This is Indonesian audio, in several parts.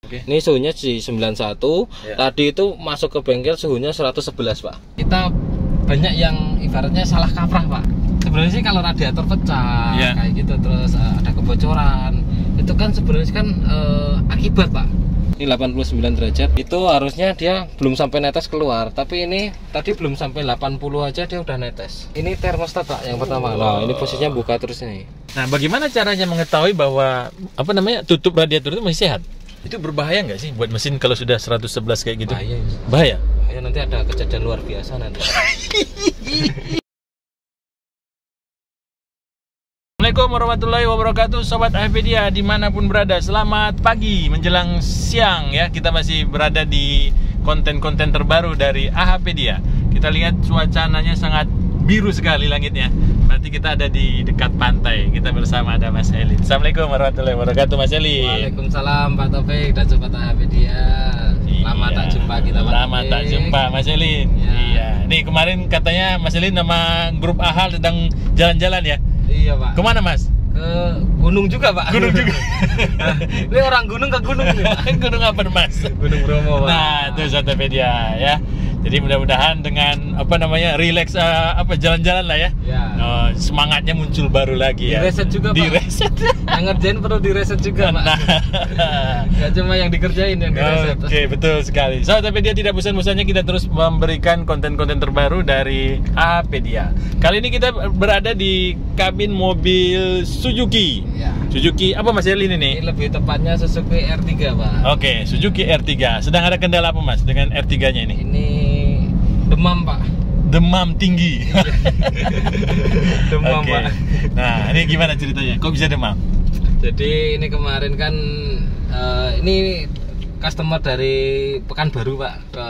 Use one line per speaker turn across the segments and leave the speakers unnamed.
Ini suhunya di 91. Tadi itu masuk ke bengkel suhunya 111, Pak. Kita banyak yang ibaratnya salah kaprah, Pak. Sebenarnya sih kalau radiator pecah kayak gitu terus ada kebocoran, itu kan sebenarnya kan akibat, Pak. Ini 89 derajat. Itu harusnya dia belum sampai netes keluar, tapi ini tadi belum sampai 80 aja dia udah netes. Ini termostat, Pak, yang pertama. Nah, ini posisinya buka terus ini.
Nah, bagaimana caranya mengetahui bahwa tutup radiator itu masih sehat? Itu berbahaya nggak sih buat mesin kalau sudah 111 kayak gitu?
Bahaya.
Bahaya?
Bahaya, nanti ada kejadian luar biasa nanti.
Assalamualaikum warahmatullahi wabarakatuh, Sobat AHPedia dimanapun berada. Selamat pagi menjelang siang ya. Kita masih berada di konten-konten terbaru dari AHPedia. Kita lihat cuacanya sangat biru sekali langitnya. Berarti kita ada di dekat pantai. Kita bersama ada Mas Elin. Assalamualaikum warahmatullahi wabarakatuh, Mas Elin.
Waalaikumsalam Pak Taufik dan Sobat AHPedia. Lama tak jumpa kita, Pak.
Lama tak jumpa, Mas Elin. Iya. Nih kemarin katanya Mas Elin sama grup AHAL sedang jalan-jalan ya?
Iya, Pak.
Kemana, Mas?
Ke gunung juga, Pak.
Gunung juga.
Ini orang gunung ke gunung nih, Pak.
Gunung apa, Mas?
Gunung Bromo, Pak.
Nah, itu AHPedia ya. Jadi mudah-mudahan dengan relax jalan-jalan lah ya. Semangatnya muncul baru lagi ya.
Direset juga, Pak.
Direset.
Yang ngerjain perlu direset juga, Pak.
Nah.
Gak cuma yang dikerjain yang direset.
Oke, betul sekali. Tapi dia tidak bosan-bosannya kita terus memberikan konten-konten terbaru dari AHPedia. Kali ini kita berada di kabin mobil Suzuki.
Ya.
Suzuki apa, Mas Elin ini?
Ini lebih tepatnya Suzuki R3, Pak.
Oke, Suzuki R3. Sedang ada kendala apa, Mas, dengan R3-nya ini?
Ini demam, Pak.
Demam tinggi.
Demam, Pak.
Nah, ini gimana ceritanya? Kok bisa demam?
Jadi ini kemarin kan ini customer dari Pekanbaru, Pak, ke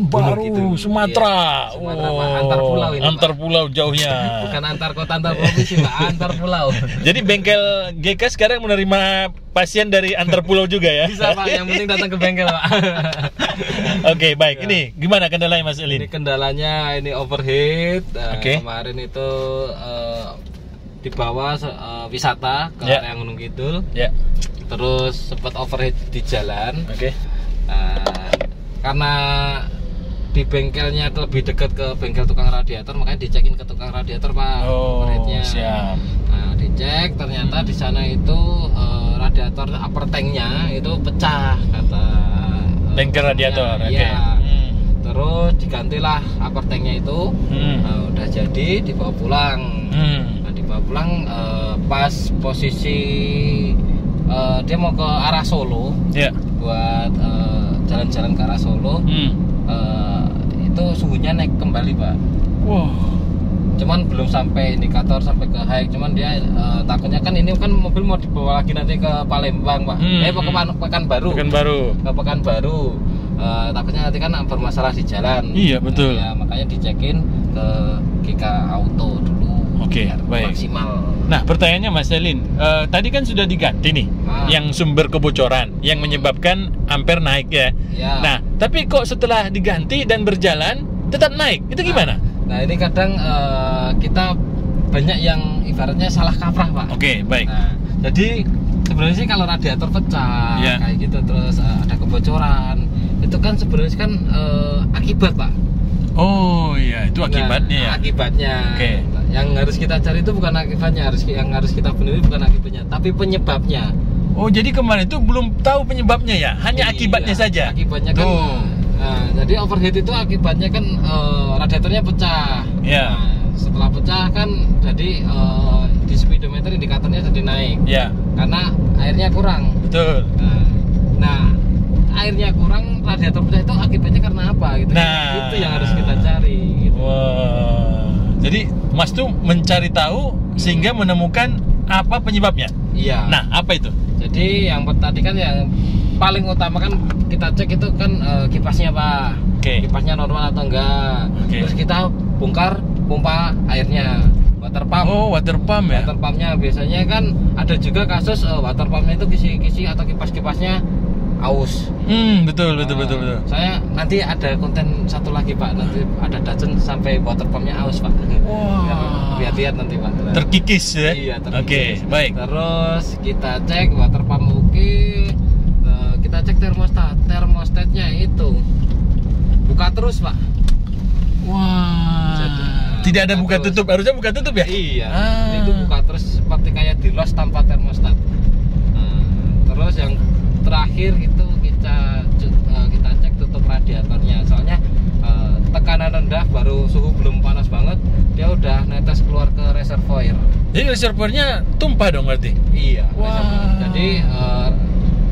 Baru
gitu.
Sumatera.
Iya, Sumatera, Pak. Antar pulau ini,
antar
Pak.
pulau jauhnya.
Bukan antar kota, antar provinsi, Pak. Antar pulau.
Jadi bengkel GK sekarang menerima pasien dari antar pulau juga ya?
Bisa, Pak. Yang penting datang ke bengkel, Pak.
Oke, baik. Ini gimana kendalanya, Mas Elin?
Ini kendalanya ini overheat. Kemarin itu dibawa wisata ke area Gunung Kidul. Terus sempat overheat di jalan. Karena di bengkelnya lebih dekat ke bengkel tukang radiator, makanya dicekin ke tukang radiator, Pak. Overheatnya.
Siap.
Nah, dicek ternyata di sana itu radiator upper tanknya itu pecah, kata
bengkel radiator.
Terus digantilah upper tanknya itu. Udah jadi dibawa pulang. Nah, dibawa pulang pas posisi dia mau ke arah Solo, buat jalan-jalan ke arah Solo. Itu suhunya naik kembali, Pak. Cuman belum sampai indikator sampai ke high, cuman dia takutnya kan ini kan mobil mau dibawa lagi nanti ke Palembang, Pak. Pekanbaru. Ke Pekanbaru. Takutnya nanti kan bermasalah di jalan.
Iya, betul.
Ya, makanya dicekin ke GK Auto dulu.
Oke, baik.
Maksimal.
Nah, pertanyaannya, Mas Elin, tadi kan sudah diganti nih yang sumber kebocoran yang menyebabkan ampere naik ya. Nah, tapi kok setelah diganti dan berjalan tetap naik, itu gimana?
Nah, ini kadang kita banyak yang ibaratnya salah kaprah, Pak.
Oke, baik.
Nah, jadi sebenarnya sih kalau radiator pecah kayak gitu terus ada kebocoran, itu kan sebenarnya kan akibat, Pak.
Oh iya, itu akibatnya ya.
Akibatnya. Yang harus kita cari itu bukan akibatnya, yang harus kita benerin bukan akibatnya, tapi penyebabnya.
Oh, jadi kemarin itu belum tahu penyebabnya ya, hanya akibatnya saja.
Akibatnya kan. Nah, jadi overheat itu akibatnya kan radiatornya pecah. Nah, setelah pecah kan jadi di speedometer indikatornya jadi naik. Karena airnya kurang.
Betul.
Nah, airnya kurang, radiator pecah itu akibatnya karena apa gitu. Itu yang harus kita cari gitu.
Jadi Mas tuh mencari tahu sehingga menemukan apa penyebabnya.
Iya.
Nah, apa itu?
Jadi yang tadi kan yang paling utama kan kita cek itu kan kipasnya, Pak. Kipasnya normal atau enggak. Terus kita bongkar pompa airnya. Water pump.
Water pump ya.
Water pumpnya biasanya kan ada juga kasus water pumpnya itu kisi-kisi atau kipas-kipasnya aus.
Betul.
Saya nanti ada konten satu lagi, Pak. Nanti ada Datsun sampai water pumpnya aus, Pak. Lihat-lihat nanti, Pak.
Terkikis ya.
Iya, terkikis.
Baik.
Terus kita cek water pump kita cek itu buka terus Pak.
Wah. Tidak ada buka tutup, harusnya buka tutup ya?
Iya. Itu buka terus seperti kayak di los tanpa termostat. Terus yang terakhir itu kita cek tutup radiatornya. Soalnya tekanan rendah, baru suhu belum panas banget, dia udah netes keluar ke reservoir.
Jadi reservoirnya tumpah dong berarti?
Iya.
Wah.
Jadi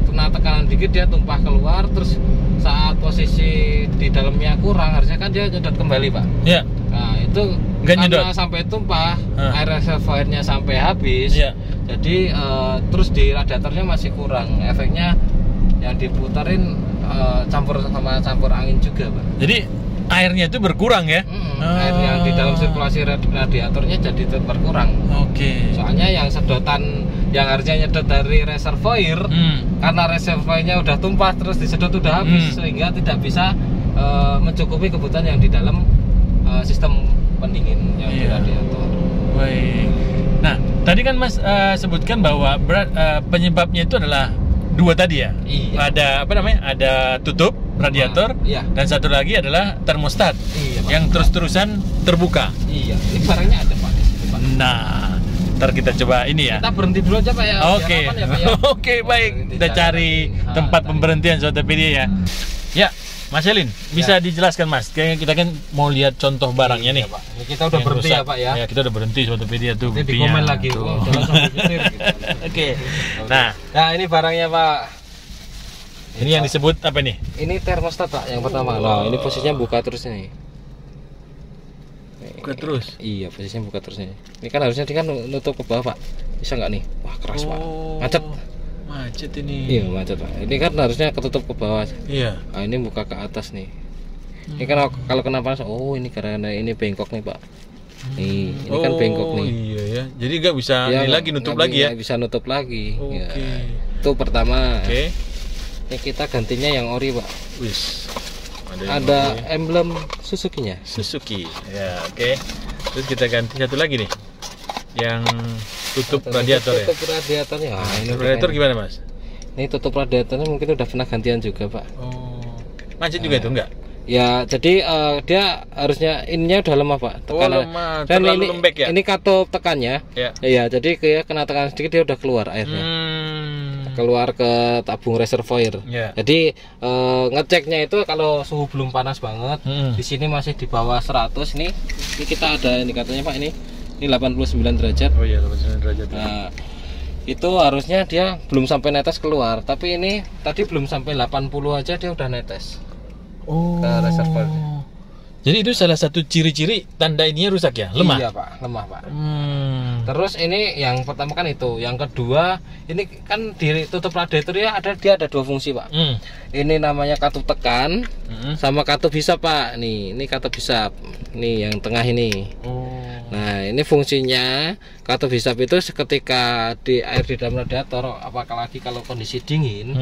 kena tekanan dikit dia tumpah keluar, terus saat posisi di dalamnya kurang, harusnya kan dia nyedot kembali Pak.
Iya.
Nah itu
Nggak
karena
nyedot?
sampai tumpah, air reservoirnya sampai habis.
Iya.
Jadi terus di radiatornya masih kurang, efeknya yang diputerin campur angin juga Pak.
Jadi airnya itu berkurang ya?
Air yang di dalam sirkulasi radiatornya jadi berkurang.
Oke.
Soalnya yang sedotan yang harusnya nyedot dari reservoir, karena reservoirnya udah tumpah terus disedot udah habis, sehingga tidak bisa mencukupi kebutuhan yang di dalam sistem pendingin yang di radiator.
Baik. Nah, tadi kan Mas sebutkan bahwa penyebabnya itu adalah dua tadi ya?
Iya.
Ada apa namanya? Ada tutup radiator,
iya.
dan satu lagi adalah termostat,
Iya, Pak.
yang terus-terusan terbuka.
Iya, ini barangnya ada Pak di sini Pak.
Nah, ntar kita coba ini ya.
Kita berhenti dulu aja Pak ya.
Oke.
Biar aman ya, Pak, ya.
Oke, baik. Kita cari tempat pemberhentian Sotopedia ya. Ya, Mas Elin, bisa dijelaskan Mas? Kayaknya kita kan mau lihat contoh barangnya nih.
Iya, Pak. Ini kita udah
Yang
berhenti
rusak.
ya Pak ya.
Ya, kita udah berhenti Sotopedia tuh.
Nanti di
buktinya.
komen lagi.
Tuh.
Oh, jangan sampai nyetir gitu.
Oke.
Oke.
Nah,
ini barangnya Pak.
ini yang disebut apa nih?
Ini termostat Pak yang pertama. Nah, ini posisinya buka terus nih.
Buka terus.
Iya, posisinya buka terus nih. Ini kan harusnya dia kan nutup ke bawah Pak. Bisa nggak nih? Wah, keras Pak. Macet.
Macet ini.
Iya, macet Pak. Ini kan harusnya ketutup ke bawah.
Iya.
Nah, ini buka ke atas nih. Ini kan kalau kena panas, oh ini karena ini bengkok nih Pak. Nih, ini kan bengkok nih.
Iya ya. Jadi nggak bisa ini lagi nutup lagi ya?
Nggak bisa nutup lagi.
Oke.
Ya. Itu pertama.
Oke.
Ini kita gantinya yang ori Pak.
Wis.
Ada emblem Suzuki-nya.
Suzuki. Ya, oke. Terus kita ganti satu lagi nih. Yang tutup radiator ya.
Tutup radiatornya. Nah, ini
Radiator gimana Mas?
Ini tutup radiatornya mungkin udah pernah gantian juga Pak.
Oh. Macet juga itu enggak?
Ya, jadi dia harusnya ininya udah lemah Pak.
Lemah.
Dan
Terlalu
ini
lembek ya?
Ini katup tekannya.
Ya.
Iya, jadi kayak kena tekan sedikit dia udah keluar airnya. Keluar ke tabung reservoir.
Ya.
Jadi ngeceknya itu kalau suhu belum panas banget, di sini masih di bawah 100 nih. Ini kita ada indikatornya Pak ini. Ini 89 derajat.
Oh iya, 89 derajat.
Nah, itu harusnya dia belum sampai netes keluar, tapi ini tadi belum sampai 80 aja dia udah netes. Ke reservoir.
Jadi itu salah satu ciri-ciri tanda ininya rusak ya? Lemah?
Iya Pak, lemah Pak. Terus ini yang pertama kan itu, yang kedua ini kan di tutup radiator ya dia ada dua fungsi Pak. Ini namanya katup tekan sama katup hisap Pak. Ini katup hisap. Nih yang tengah ini. Nah ini fungsinya katup hisap itu ketika air di dalam radiator, apalagi kalau kondisi dingin,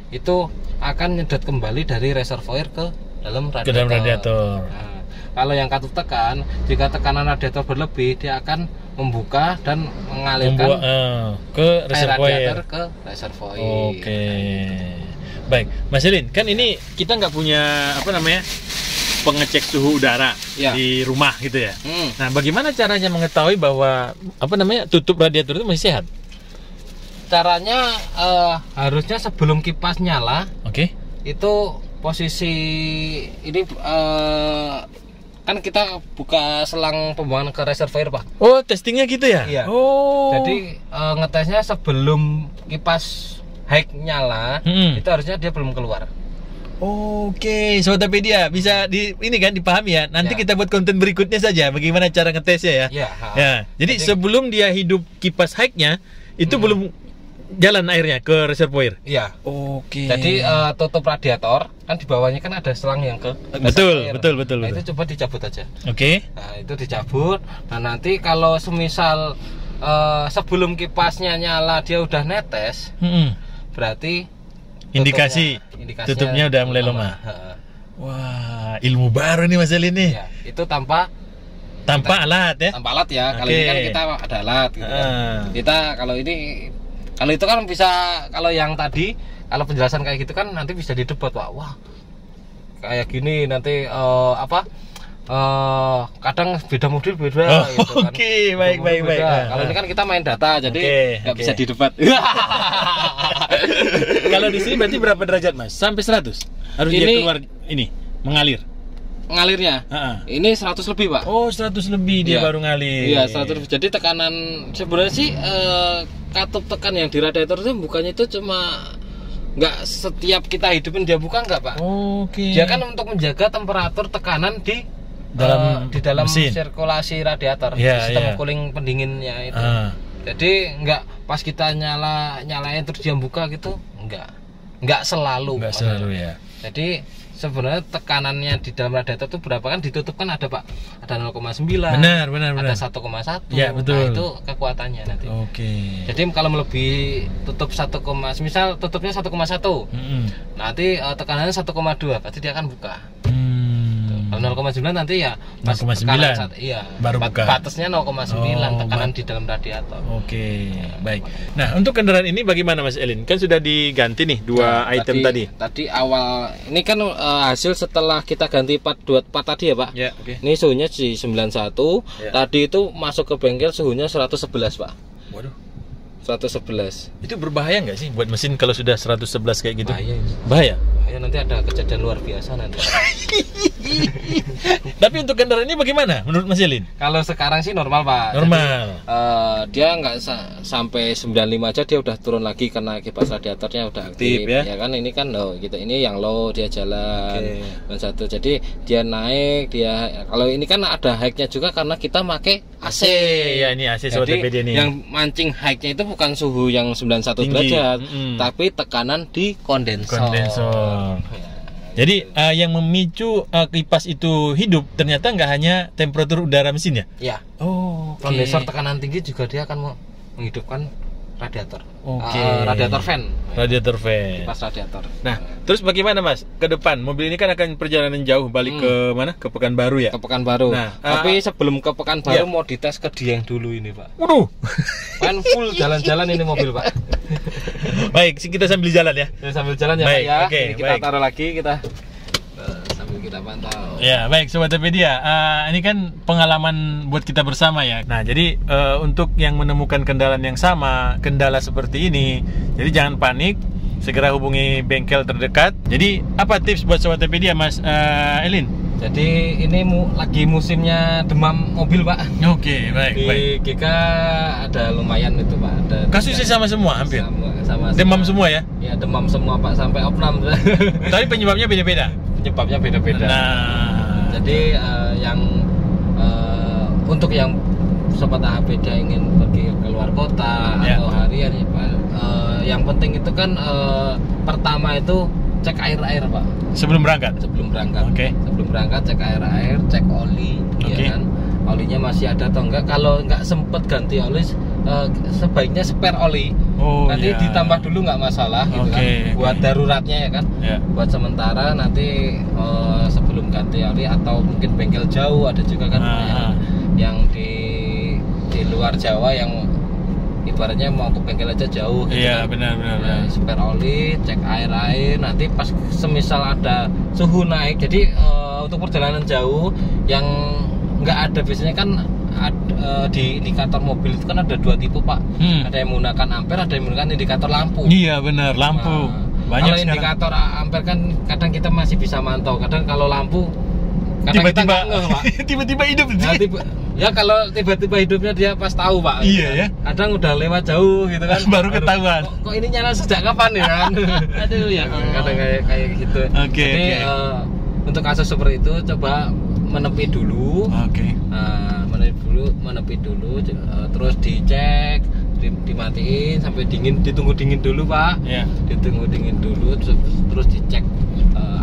itu akan nyedot kembali dari reservoir ke dalam radiator. Nah, kalau yang katup tekan, jika tekanan radiator berlebih, dia akan membuka dan mengalirkan
ke reservoir.
Air radiator ke reservoir.
Oke. Baik, Mas Elin, kan ini kita nggak punya apa namanya pengecek suhu udara di rumah gitu ya. Nah, bagaimana caranya mengetahui bahwa apa namanya tutup radiator itu masih sehat?
Caranya harusnya sebelum kipas nyala, itu posisi ini kan kita buka selang pembuangan ke reservoir Pak.
Oh, testingnya gitu ya?
Iya.
Oh.
Jadi ngetesnya sebelum kipas high nyala, itu harusnya dia belum keluar.
Oke, Sotopedia bisa ini kan dipahami ya. Nanti kita buat konten berikutnya saja bagaimana cara ngetesnya ya. Ya. Jadi sebelum dia hidup kipas high-nya itu belum jalan airnya ke reservoir.
Iya.
Oke.
Jadi tutup radiator kan di bawahnya kan ada selang yang ke
betul.
Nah, itu coba dicabut aja.
Oke.
Nah, itu dicabut. Nah, nanti kalau semisal sebelum kipasnya nyala dia udah netes, berarti
tutupnya udah mulai lemah. Wah, ilmu baru nih Mas Elin nih.
Ya, itu tanpa
alat ya.
Tanpa alat ya. Kali ini kan kita ada alat gitu kan. Kita kalau itu kan bisa, kalau yang tadi kalau penjelasan kayak gitu kan nanti bisa didebat Pak. Wah, kayak gini nanti kadang beda model beda gitu kan.
Oke, baik.
Kalau ini kan kita main data jadi nggak bisa didebat.
Kalau di sini berarti berapa derajat Mas? Sampai 100? Harus dia keluar ini mengalir.
Ngalirnya ini 100 lebih Pak.
Oh 100 lebih dia baru ngalir.
Iya 100 lebih. Jadi tekanan sebenarnya sih katup tekan yang di radiator itu bukannya itu cuma nggak setiap kita hidupin dia buka nggak Pak.
Oke.
Dia kan untuk menjaga temperatur tekanan di dalam
mesin.
Sirkulasi radiator, sistem cooling pendinginnya itu. Jadi nggak pas kita nyalain terus dia buka gitu, nggak selalu.
Nggak selalu ya.
Jadi sebenarnya tekanannya di dalam radiator itu berapa kan ditutup kan ada Pak, ada 0,9.
Benar.
Ada 1,1.
Ya betul.
Nah, itu kekuatannya nanti.
Oke.
Jadi kalau melebihi tutup 1, misal tutupnya 1,1. Nanti tekanannya 1,2, berarti dia akan buka. Kalau 0,9 nanti ya
0,9
iya,
baru buka.
Batasnya 0,9 tekanan di dalam radiator.
Oke, baik. Nah, untuk kendaraan ini bagaimana Mas Elin? Kan sudah diganti nih dua item tadi.
Tadi awal ini kan hasil setelah kita ganti part tadi ya Pak.
Ya, oke.
Ini suhunya di 91. Ya. Tadi itu masuk ke bengkel suhunya 111 Pak.
Waduh.
111.
Itu berbahaya nggak sih buat mesin kalau sudah 111 kayak gitu?
Bahaya. Bahaya, nanti ada kejadian luar biasa nanti.
Tapi untuk kendaraan ini bagaimana menurut Mas Elin?
Kalau sekarang sih normal Pak.
Normal.
Jadi, dia nggak sampai 95 aja dia udah turun lagi karena kipas radiatornya udah aktif ya kan. Ini kan gitu. Ini yang low dia jalan. Dan satu. Jadi dia naik kalau ini kan ada high-nya juga karena kita pakai AC.
Ya ini AC sobat TPD nih.
Yang mancing high-nya itu bukan suhu yang 91 derajat, tapi tekanan di kondensor.
Jadi yang memicu kipas itu hidup ternyata nggak hanya temperatur udara mesin ya?
Iya. Oh. Kondensor tekanan tinggi juga dia akan menghidupkan radiator. Radiator fan.
Radiator fan.
Kipas radiator.
Nah, terus bagaimana Mas? Ke depan mobil ini kan akan perjalanan jauh balik ke mana? Ke Pekanbaru ya?
Ke Pekanbaru. Nah, tapi sebelum ke Pekanbaru mau dites ke Dieng dulu ini, Pak.
Waduh.
Kan full jalan-jalan ini mobil, Pak.
Baik, kita sambil jalan ya.
Sambil jalan ya,
baik,
Pak ya.
Okay,
ini kita taruh lagi sambil kita pantau.
Ya, baik Sobat TPD. Ini kan pengalaman buat kita bersama ya. Nah, jadi untuk yang menemukan kendala yang sama, kendala seperti ini, jadi jangan panik, segera hubungi bengkel terdekat. Jadi, apa tips buat Sobat TPD Mas Elin?
Jadi ini lagi musimnya demam mobil Pak.
Oke, baik.
Di GK ada lumayan itu Pak. Ada
kasusnya sama semua hampir.
Sama
demam semua ya?
Ya demam semua Pak sampai opnam.
Tapi penyebabnya beda-beda.
Penyebabnya beda-beda.
Nah,
jadi untuk yang sobat AHPD ingin pergi keluar kota atau harian ya Pak. Yang penting itu kan pertama itu cek air Pak.
Sebelum berangkat.
Oke. Sebelum berangkat cek air, cek oli, ya kan. Olinya masih ada atau enggak? Kalau enggak sempet ganti oli, sebaiknya spare oli. Nanti ditambah dulu nggak masalah, gitu kan. Buat daruratnya ya kan. Buat sementara nanti sebelum ganti oli atau mungkin bengkel jauh ada juga kan yang di luar Jawa yang ibaratnya mau ke bengkel aja jauh gitu.
Iya, benar.
Spare oli, cek air nanti pas semisal ada suhu naik. Jadi untuk perjalanan jauh yang nggak ada biasanya kan di indikator mobil itu kan ada dua tipe Pak. Ada yang menggunakan ampere, ada yang menggunakan indikator lampu.
Iya benar, lampu. Banyak
kalau indikator ampere kan kadang kita masih bisa mantau. Kadang kalau lampu
tiba-tiba hidup.
Ya kalau tiba-tiba hidupnya dia pas tahu Pak.
Iya ya.
Kadang udah lewat jauh gitu kan.
Baru ketahuan.
Kok ini nyala sejak kapan ya kan? Aduh ya. Kadang kayak gitu. Jadi untuk kasus seperti itu coba menepi dulu. Menepi dulu terus dicek, dimatiin sampai ditunggu dingin dulu Pak. Ditunggu dingin dulu terus dicek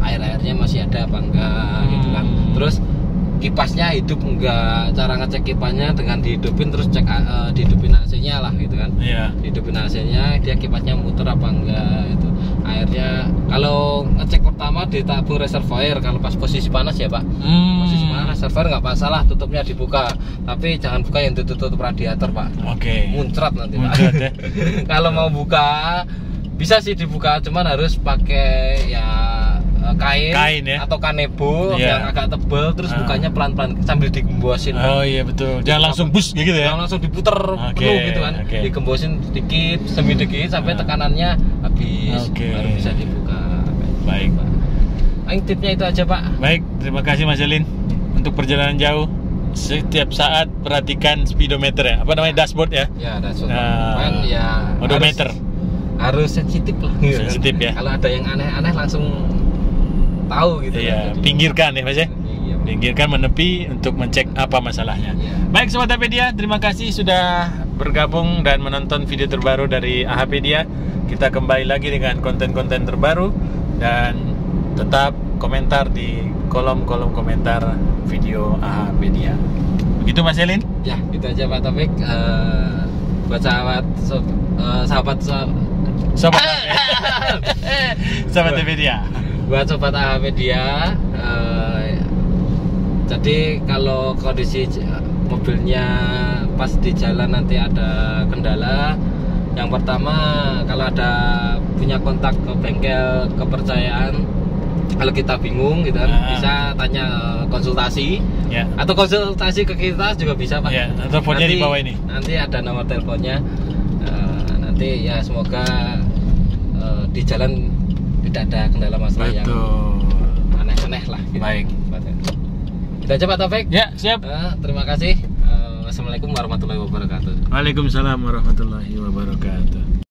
airnya masih ada apa enggak gitu kan. Terus kipasnya hidup enggak, cara ngecek kipasnya dengan dihidupin terus cek dihidupin AC-nya lah gitu kan. Dihidupin AC-nya dia kipasnya muter apa enggak itu. Airnya kalau ngecek pertama ditabung reservoir kalau pas posisi panas ya Pak. Posisi panas reservoir nggak masalah, tutupnya dibuka. Tapi jangan buka yang tutup radiator Pak. Muncrat nanti Pak. Kalau mau buka bisa sih dibuka, cuman harus pakai ya kain
ya?
atau kanebo yang agak tebal, terus bukanya pelan-pelan sambil digembosin.
Oh iya betul, jangan langsung bus gitu ya?
Jangan langsung diputer penuh gitu kan, digembosin sedikit demi sedikit sampai tekanannya habis, baru bisa dibuka.
Baik Pak.
Tipnya itu aja Pak.
Baik, terima kasih Mas Elin untuk perjalanan jauh. Setiap saat perhatikan speedometer ya, apa namanya, dashboard ya?
Ya dashboard. Kan ya
odometer.
Harus sensitif lah.
Sensitif ya.
Kalau ada yang aneh-aneh langsung tahu gitu.
Iya, pinggirkan ya Mas ya. Iya, pinggirkan, menepi untuk mencek apa masalahnya. Iya. Baik Sobat AHPedia, terima kasih sudah bergabung dan menonton video terbaru dari AHPedia. Kita kembali lagi dengan konten-konten terbaru dan tetap komentar di kolom-kolom komentar video AHPedia. Begitu Mas Elin?
Ya, itu aja Pak Taufik. Buat sahabat
AHPedia.
Buat sobat AHPedia, jadi kalau kondisi mobilnya pas di jalan nanti ada kendala, yang pertama kalau ada punya kontak ke bengkel kepercayaan, kalau kita bingung gitu kan, bisa tanya konsultasi atau konsultasi ke kita juga bisa Pak.
Teleponnya di bawah ini.
Nanti ada nomor teleponnya. Nanti ya semoga di jalan tidak ada kendala masalah yang aneh-aneh lah gitu.
Baik.
Kita aja Pak Taufik.
Ya, siap.
Terima kasih. Wassalamualaikum warahmatullahi wabarakatuh.
Waalaikumsalam warahmatullahi wabarakatuh.